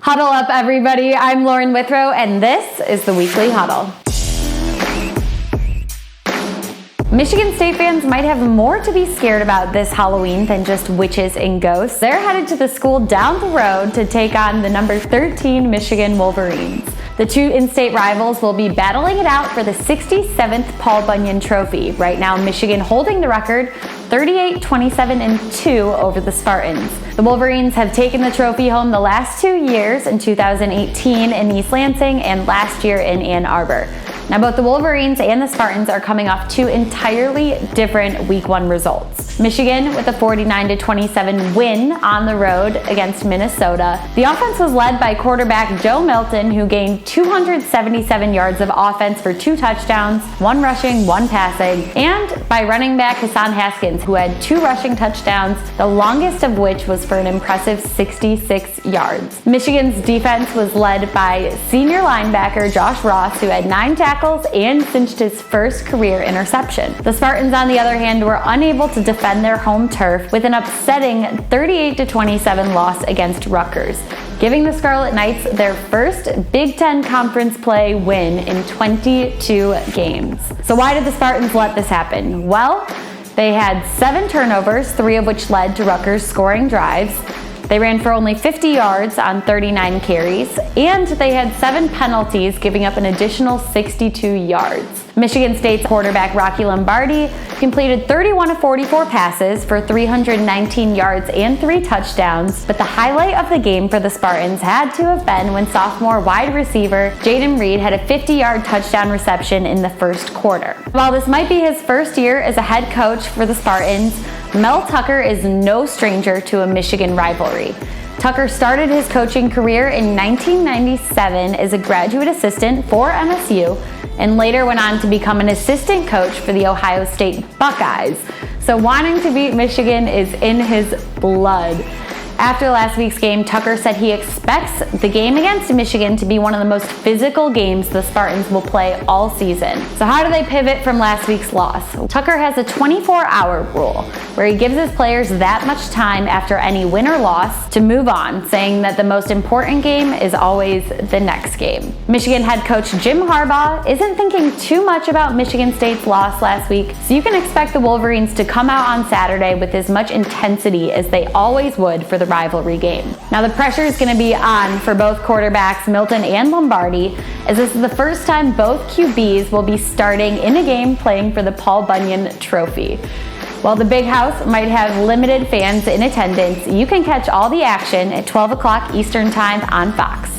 Huddle up, everybody. I'm Lauren Withrow, and this is the Weekly Huddle. Michigan State fans might have more to be scared about this Halloween than just witches and ghosts. They're headed to the school down the road to take on the number 13 Michigan Wolverines. The two in-state rivals will be battling it out for the 67th Paul Bunyan Trophy. Right now, Michigan holding the record 38-27-2 over the Spartans. The Wolverines have taken the trophy home the last 2 years, in 2018 in East Lansing and last year in Ann Arbor. Now, both the Wolverines and the Spartans are coming off two entirely different Week 1 results. Michigan with a 49-27 win on the road against Minnesota. The offense was led by quarterback Joe Milton, who gained 277 yards of offense for 2 touchdowns, 1 rushing, 1 passing, and by running back Hassan Haskins, who had 2 rushing touchdowns, the longest of which was for an impressive 66 yards. Michigan's defense was led by senior linebacker Josh Ross, who had 9 tackles and cinched his first career interception. The Spartans, on the other hand, were unable to defend their home turf with an upsetting 38-27 loss against Rutgers, giving the Scarlet Knights their first Big Ten Conference play win in 22 games. So why did the Spartans let this happen? Well, they had 7 turnovers, 3 of which led to Rutgers scoring drives. They ran for only 50 yards on 39 carries, and they had 7 penalties, giving up an additional 62 yards. Michigan State's quarterback Rocky Lombardi completed 31 of 44 passes for 319 yards and 3 touchdowns, but the highlight of the game for the Spartans had to have been when sophomore wide receiver Jaden Reed had a 50-yard touchdown reception in the first quarter. While this might be his first year as a head coach for the Spartans, Mel Tucker is no stranger to a Michigan rivalry. Tucker started his coaching career in 1997 as a graduate assistant for MSU and later went on to become an assistant coach for the Ohio State Buckeyes. So wanting to beat Michigan is in his blood. After last week's game, Tucker said he expects the game against Michigan to be one of the most physical games the Spartans will play all season. So how do they pivot from last week's loss? Tucker has a 24-hour rule where he gives his players that much time after any win or loss to move on, saying that the most important game is always the next game. Michigan head coach Jim Harbaugh isn't thinking too much about Michigan State's loss last week, so you can expect the Wolverines to come out on Saturday with as much intensity as they always would for the rivalry game. Now, the pressure is going to be on for both quarterbacks Milton and Lombardi, as this is the first time both QBs will be starting in a game playing for the Paul Bunyan Trophy. While the Big House might have limited fans in attendance, you can catch all the action at 12 o'clock Eastern Time on Fox.